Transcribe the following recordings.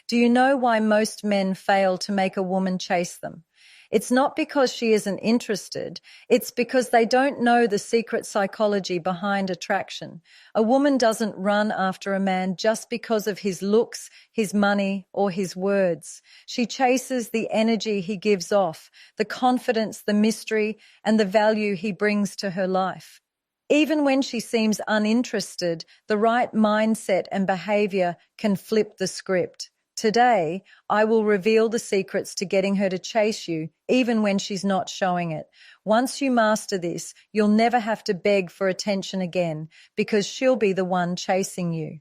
Do you know why most men fail to make a woman chase them? It's not because she isn't interested. It's because they don't know the secret psychology behind attraction. A woman doesn't run after a man just because of his looks, his money, or his words. She chases the energy he gives off, the confidence, the mystery, and the value he brings to her life. Even when she seems uninterested, the right mindset and behavior can flip the script. Today, I will reveal the secrets to getting her to chase you, even when she's not showing it. Once you master this, you'll never have to beg for attention again, because she'll be the one chasing you.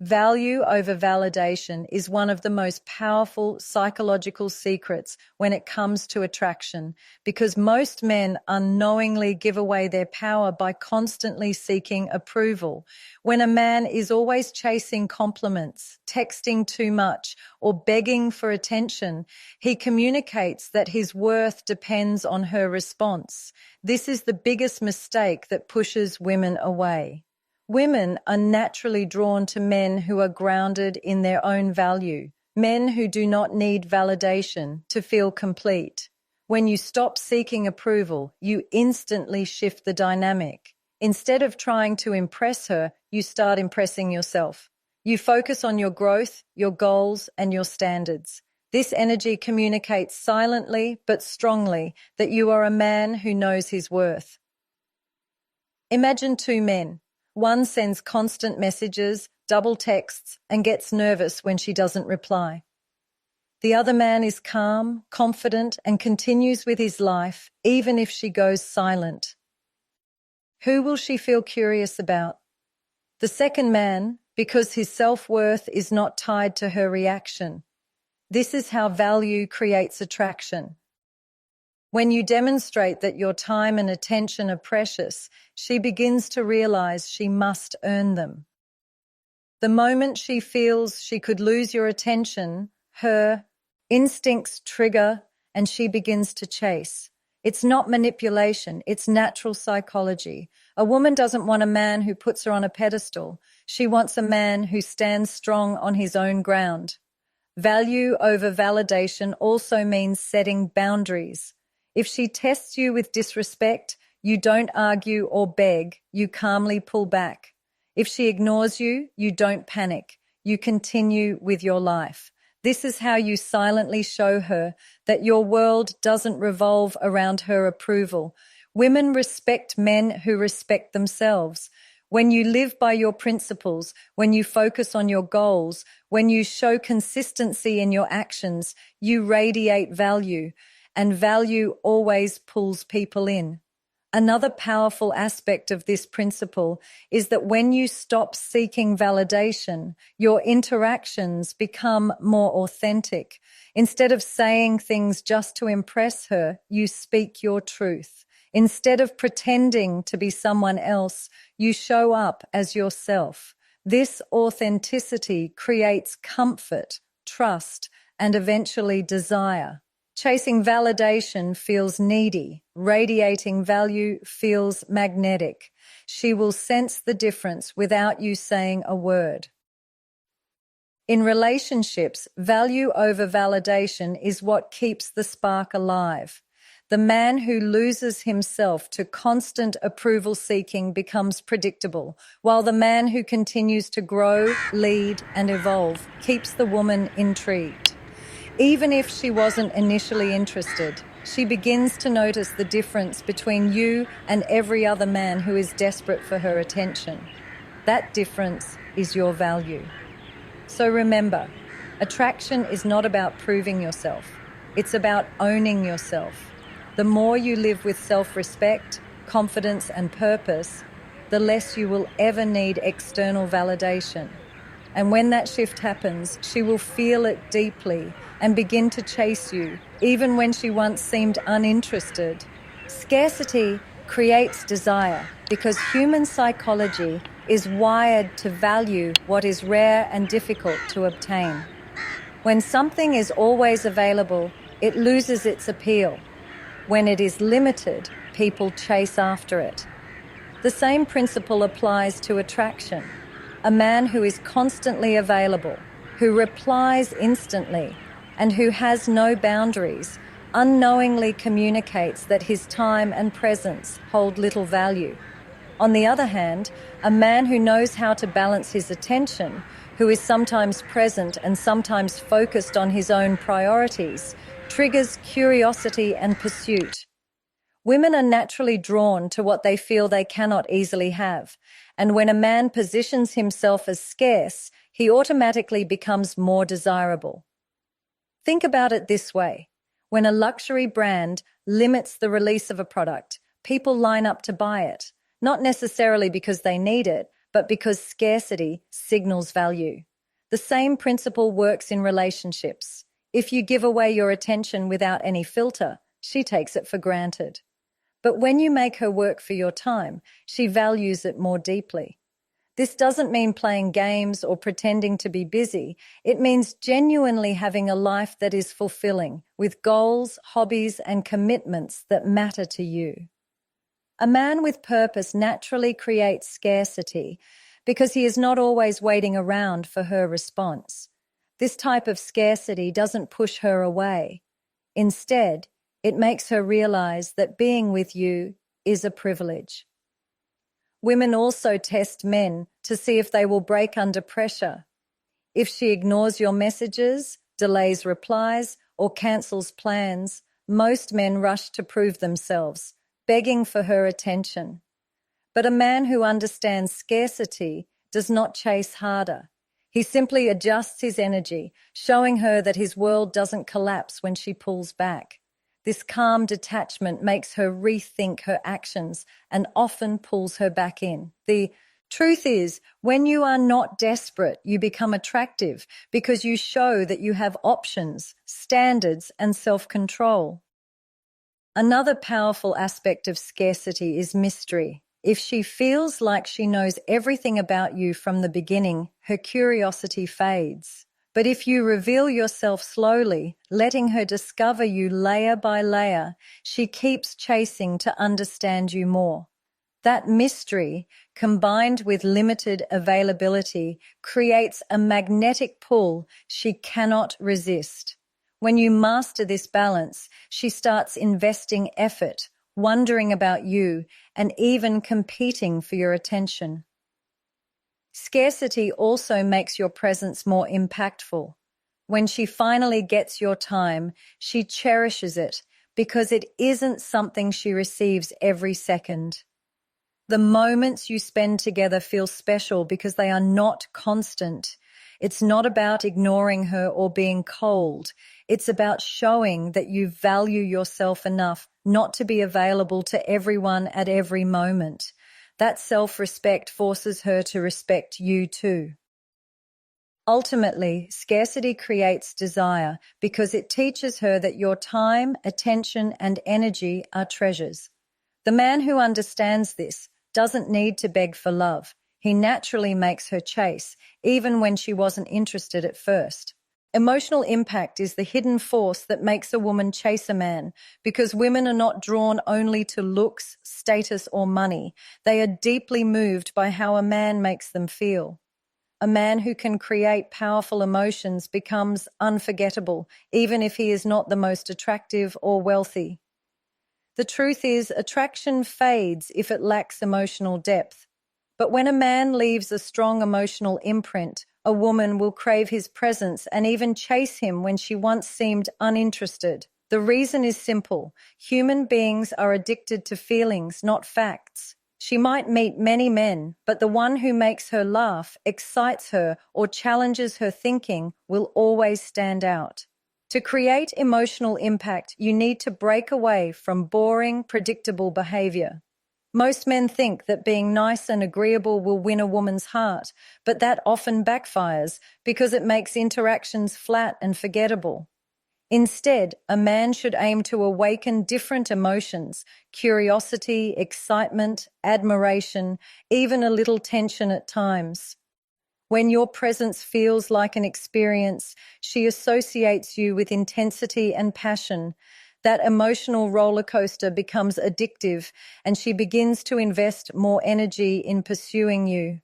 Value over validation is one of the most powerful psychological secrets when it comes to attraction, because most men unknowingly give away their power by constantly seeking approval. When a man is always chasing compliments, texting too much, or begging for attention, he communicates that his worth depends on her response. This is the biggest mistake that pushes women away. Women are naturally drawn to men who are grounded in their own value, men who do not need validation to feel complete. When you stop seeking approval, you instantly shift the dynamic. Instead of trying to impress her, you start impressing yourself. You focus on your growth, your goals, and your standards. This energy communicates silently but strongly that you are a man who knows his worth. Imagine two men. One sends constant messages, double texts, and gets nervous when she doesn't reply. The other man is calm, confident, and continues with his life, even if she goes silent. Who will she feel curious about? The second man, because his self-worth is not tied to her reaction. This is how value creates attraction. When you demonstrate that your time and attention are precious, she begins to realize she must earn them. The moment she feels she could lose your attention, her instincts trigger and she begins to chase. It's not manipulation, it's natural psychology. A woman doesn't want a man who puts her on a pedestal. She wants a man who stands strong on his own ground. Value over validation also means setting boundaries. If she tests you with disrespect, you don't argue or beg, you calmly pull back. If she ignores you, you don't panic, you continue with your life. This is how you silently show her that your world doesn't revolve around her approval. Women respect men who respect themselves. When you live by your principles, when you focus on your goals, when you show consistency in your actions, you radiate value. And value always pulls people in. Another powerful aspect of this principle is that when you stop seeking validation, your interactions become more authentic. Instead of saying things just to impress her, you speak your truth. Instead of pretending to be someone else, you show up as yourself. This authenticity creates comfort, trust, and eventually desire. Chasing validation feels needy. Radiating value feels magnetic. She will sense the difference without you saying a word. In relationships, value over validation is what keeps the spark alive. The man who loses himself to constant approval seeking becomes predictable, while the man who continues to grow, lead, and evolve keeps the woman intrigued. Even if she wasn't initially interested, she begins to notice the difference between you and every other man who is desperate for her attention. That difference is your value. So remember, attraction is not about proving yourself. It's about owning yourself. The more you live with self-respect, confidence, and purpose, the less you will ever need external validation. And when that shift happens, she will feel it deeply and begin to chase you, even when she once seemed uninterested. Scarcity creates desire because human psychology is wired to value what is rare and difficult to obtain. When something is always available, it loses its appeal. When it is limited, people chase after it. The same principle applies to attraction. A man who is constantly available, who replies instantly, and who has no boundaries, unknowingly communicates that his time and presence hold little value. On the other hand, a man who knows how to balance his attention, who is sometimes present and sometimes focused on his own priorities, triggers curiosity and pursuit. Women are naturally drawn to what they feel they cannot easily have, and when a man positions himself as scarce, he automatically becomes more desirable. Think about it this way. When a luxury brand limits the release of a product, people line up to buy it, not necessarily because they need it, but because scarcity signals value. The same principle works in relationships. If you give away your attention without any filter, she takes it for granted. But when you make her work for your time, she values it more deeply. This doesn't mean playing games or pretending to be busy. It means genuinely having a life that is fulfilling, with goals, hobbies, and commitments that matter to you. A man with purpose naturally creates scarcity because he is not always waiting around for her response. This type of scarcity doesn't push her away. Instead, it makes her realize that being with you is a privilege. Women also test men to see if they will break under pressure. If she ignores your messages, delays replies, or cancels plans, most men rush to prove themselves, begging for her attention. But a man who understands scarcity does not chase harder. He simply adjusts his energy, showing her that his world doesn't collapse when she pulls back. This calm detachment makes her rethink her actions and often pulls her back in. The truth is, when you are not desperate, you become attractive because you show that you have options, standards, and self-control. Another powerful aspect of scarcity is mystery. If she feels like she knows everything about you from the beginning, her curiosity fades. But if you reveal yourself slowly, letting her discover you layer by layer, she keeps chasing to understand you more. That mystery, combined with limited availability, creates a magnetic pull she cannot resist. When you master this balance, she starts investing effort, wondering about you, and even competing for your attention. Scarcity also makes your presence more impactful. When she finally gets your time, she cherishes it because it isn't something she receives every second. The moments you spend together feel special because they are not constant. It's not about ignoring her or being cold. It's about showing that you value yourself enough not to be available to everyone at every moment. That self-respect forces her to respect you too. Ultimately, scarcity creates desire because it teaches her that your time, attention, and energy are treasures. The man who understands this doesn't need to beg for love. He naturally makes her chase, even when she wasn't interested at first. Emotional impact is the hidden force that makes a woman chase a man, because women are not drawn only to looks, status, or money. They are deeply moved by how a man makes them feel. A man who can create powerful emotions becomes unforgettable, even if he is not the most attractive or wealthy. The truth is, attraction fades if it lacks emotional depth. But when a man leaves a strong emotional imprint, a woman will crave his presence and even chase him when she once seemed uninterested. The reason is simple. Human beings are addicted to feelings, not facts. She might meet many men, but the one who makes her laugh, excites her, or challenges her thinking will always stand out. To create emotional impact, you need to break away from boring, predictable behavior. Most men think that being nice and agreeable will win a woman's heart, but that often backfires because it makes interactions flat and forgettable. Instead, a man should aim to awaken different emotions: curiosity, excitement, admiration, even a little tension at times. When your presence feels like an experience, she associates you with intensity and passion. That emotional roller coaster becomes addictive, and she begins to invest more energy in pursuing you.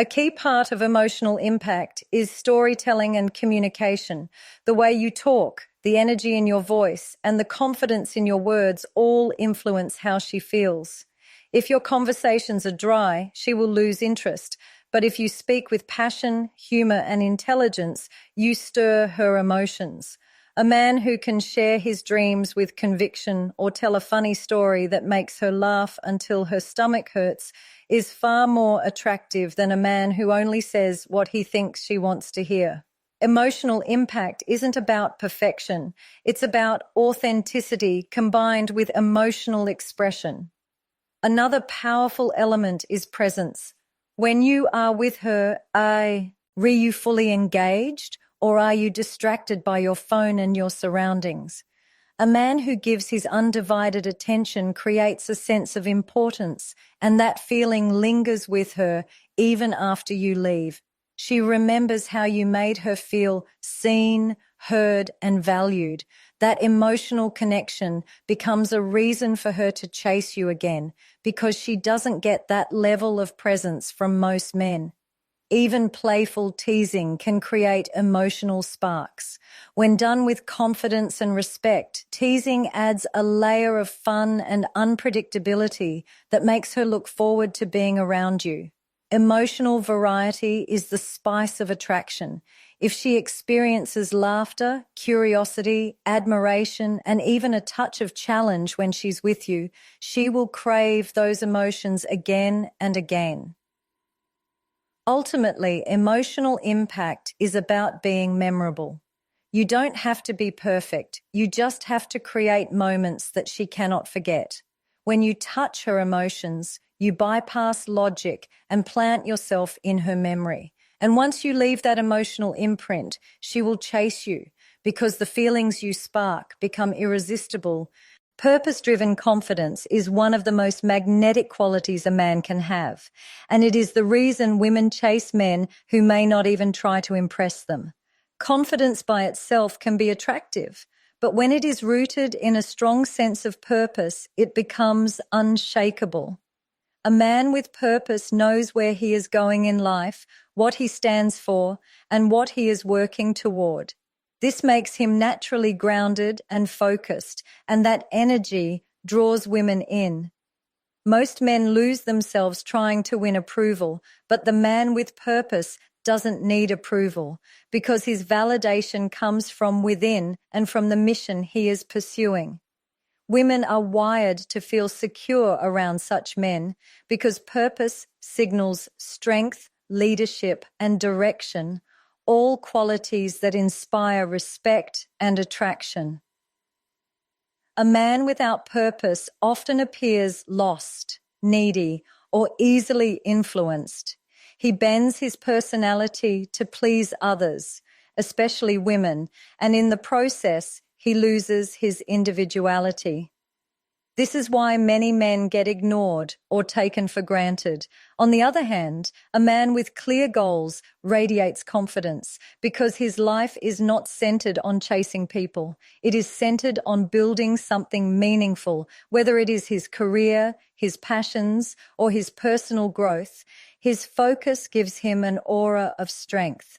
A key part of emotional impact is storytelling and communication. The way you talk, the energy in your voice, and the confidence in your words all influence how she feels. If your conversations are dry, she will lose interest. But if you speak with passion, humor, and intelligence, you stir her emotions. A man who can share his dreams with conviction or tell a funny story that makes her laugh until her stomach hurts is far more attractive than a man who only says what he thinks she wants to hear. Emotional impact isn't about perfection. It's about authenticity combined with emotional expression. Another powerful element is presence. When you are with her, are you fully engaged, or are you distracted by your phone and your surroundings? A man who gives his undivided attention creates a sense of importance, and that feeling lingers with her even after you leave. She remembers how you made her feel seen, heard, and valued. That emotional connection becomes a reason for her to chase you again, because she doesn't get that level of presence from most men. Even playful teasing can create emotional sparks. When done with confidence and respect, teasing adds a layer of fun and unpredictability that makes her look forward to being around you. Emotional variety is the spice of attraction. If she experiences laughter, curiosity, admiration, and even a touch of challenge when she's with you, she will crave those emotions again and again. Ultimately, emotional impact is about being memorable. You don't have to be perfect. You just have to create moments that she cannot forget. When you touch her emotions, you bypass logic and plant yourself in her memory. And once you leave that emotional imprint, she will chase you because the feelings you spark become irresistible. Purpose-driven confidence is one of the most magnetic qualities a man can have, and it is the reason women chase men who may not even try to impress them. Confidence by itself can be attractive, but when it is rooted in a strong sense of purpose, it becomes unshakable. A man with purpose knows where he is going in life, what he stands for, and what he is working toward. This makes him naturally grounded and focused, and that energy draws women in. Most men lose themselves trying to win approval, but the man with purpose doesn't need approval because his validation comes from within and from the mission he is pursuing. Women are wired to feel secure around such men because purpose signals strength, leadership, and direction, all qualities that inspire respect and attraction. A man without purpose often appears lost, needy, or easily influenced. He bends his personality to please others, especially women, and in the process, he loses his individuality. This is why many men get ignored or taken for granted. On the other hand, a man with clear goals radiates confidence because his life is not centered on chasing people. It is centered on building something meaningful, whether it is his career, his passions, or his personal growth. His focus gives him an aura of strength.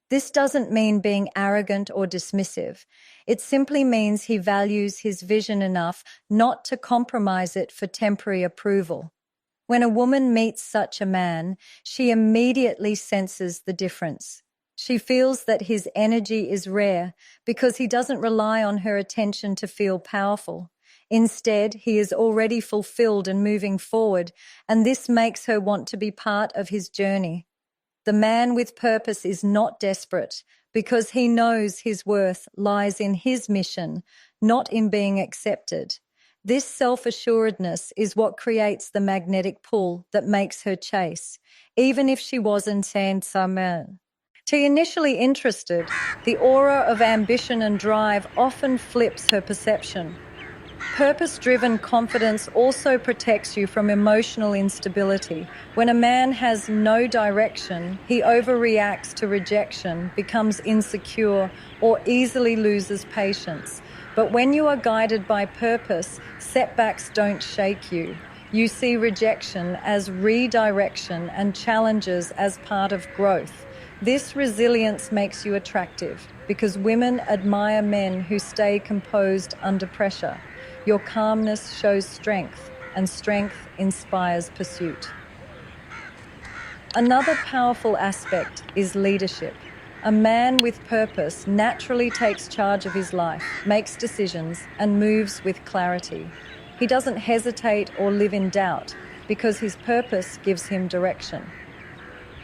This doesn't mean being arrogant or dismissive. It simply means he values his vision enough not to compromise it for temporary approval. When a woman meets such a man, she immediately senses the difference. She feels that his energy is rare because he doesn't rely on her attention to feel powerful. Instead, he is already fulfilled and moving forward, and this makes her want to be part of his journey. The man with purpose is not desperate because he knows his worth lies in his mission, not in being accepted. This self-assuredness is what creates the magnetic pull that makes her chase, even if she wasn't handsome. To initially interested, the aura of ambition and drive often flips her perception. Purpose-driven confidence also protects you from emotional instability. When a man has no direction, he overreacts to rejection, becomes insecure, or easily loses patience. But when you are guided by purpose, setbacks don't shake you. You see rejection as redirection and challenges as part of growth. This resilience makes you attractive because women admire men who stay composed under pressure. Your calmness shows strength, and strength inspires pursuit. Another powerful aspect is leadership. A man with purpose naturally takes charge of his life, makes decisions, and moves with clarity. He doesn't hesitate or live in doubt because his purpose gives him direction.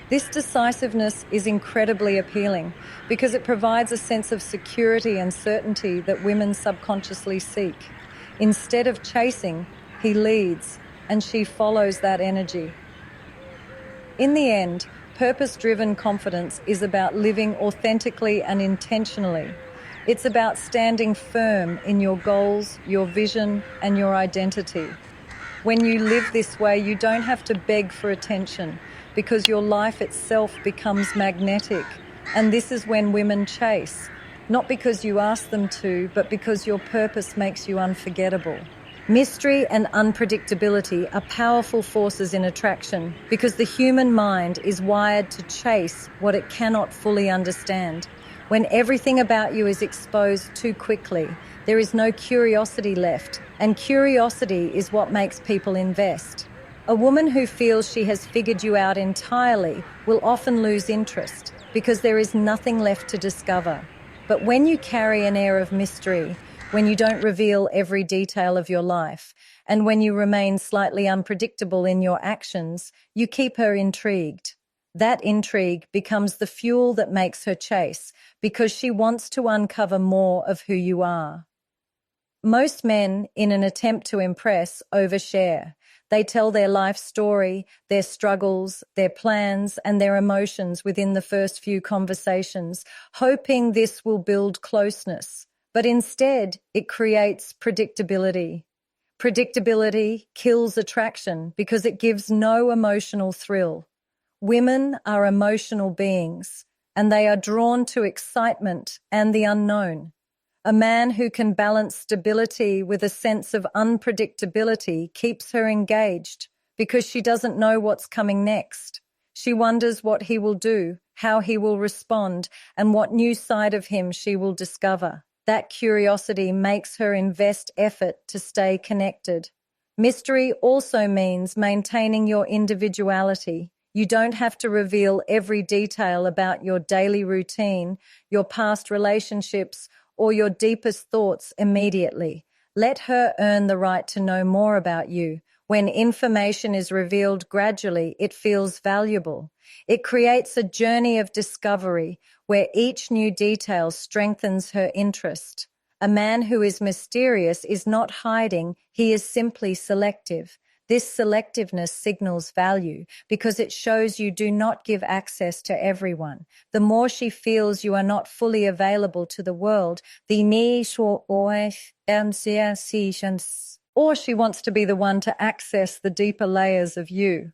This decisiveness is incredibly appealing because it provides a sense of security and certainty that women subconsciously seek. Instead of chasing, he leads, and she follows that energy. In the end, purpose-driven confidence is about living authentically and intentionally. It's about standing firm in your goals, your vision, and your identity. When you live this way, you don't have to beg for attention because your life itself becomes magnetic. And this is when women chase, not because you ask them to, but because your purpose makes you unforgettable. Mystery and unpredictability are powerful forces in attraction because the human mind is wired to chase what it cannot fully understand. When everything about you is exposed too quickly, there is no curiosity left, and curiosity is what makes people invest. A woman who feels she has figured you out entirely will often lose interest because there is nothing left to discover. But when you carry an air of mystery, when you don't reveal every detail of your life, and when you remain slightly unpredictable in your actions, you keep her intrigued. That intrigue becomes the fuel that makes her chase, because she wants to uncover more of who you are. Most men, in an attempt to impress, overshare. They tell their life story, their struggles, their plans, and their emotions within the first few conversations, hoping this will build closeness. But instead, it creates predictability. Predictability kills attraction because it gives no emotional thrill. Women are emotional beings, and they are drawn to excitement and the unknown. A man who can balance stability with a sense of unpredictability keeps her engaged because she doesn't know what's coming next. She wonders what he will do, how he will respond, and what new side of him she will discover. That curiosity makes her invest effort to stay connected. Mystery also means maintaining your individuality. You don't have to reveal every detail about your daily routine, your past relationships, or your deepest thoughts immediately. Let her earn the right to know more about you. When information is revealed gradually, it feels valuable. It creates a journey of discovery where each new detail strengthens her interest. A man who is mysterious is not hiding, he is simply selective. This selectiveness signals value because it shows you do not give access to everyone. The more she feels you are not fully available to the world, the or she wants to be the one to access the deeper layers of you.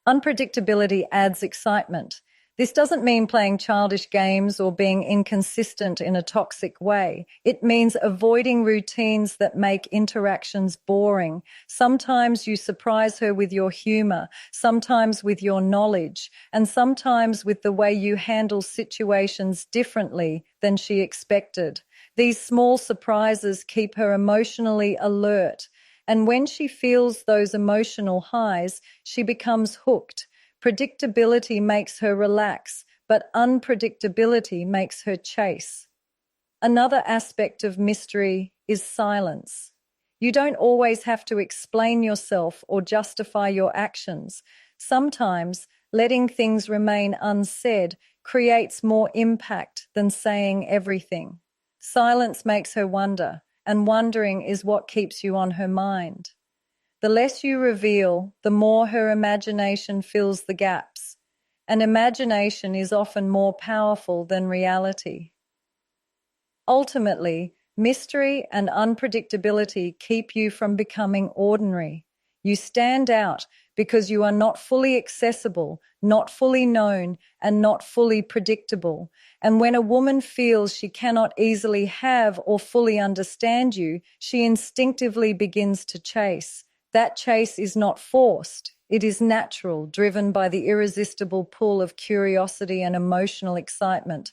Unpredictability adds excitement. This doesn't mean playing childish games or being inconsistent in a toxic way. It means avoiding routines that make interactions boring. Sometimes you surprise her with your humor, sometimes with your knowledge, and sometimes with the way you handle situations differently than she expected. These small surprises keep her emotionally alert, and when she feels those emotional highs, she becomes hooked. Predictability makes her relax, but unpredictability makes her chase. Another aspect of mystery is silence. You don't always have to explain yourself or justify your actions. Sometimes letting things remain unsaid creates more impact than saying everything. Silence makes her wonder, and wondering is what keeps you on her mind. The less you reveal, the more her imagination fills the gaps. And imagination is often more powerful than reality. Ultimately, mystery and unpredictability keep you from becoming ordinary. You stand out because you are not fully accessible, not fully known, and not fully predictable. And when a woman feels she cannot easily have or fully understand you, she instinctively begins to chase. That chase is not forced. It is natural, driven by the irresistible pull of curiosity and emotional excitement.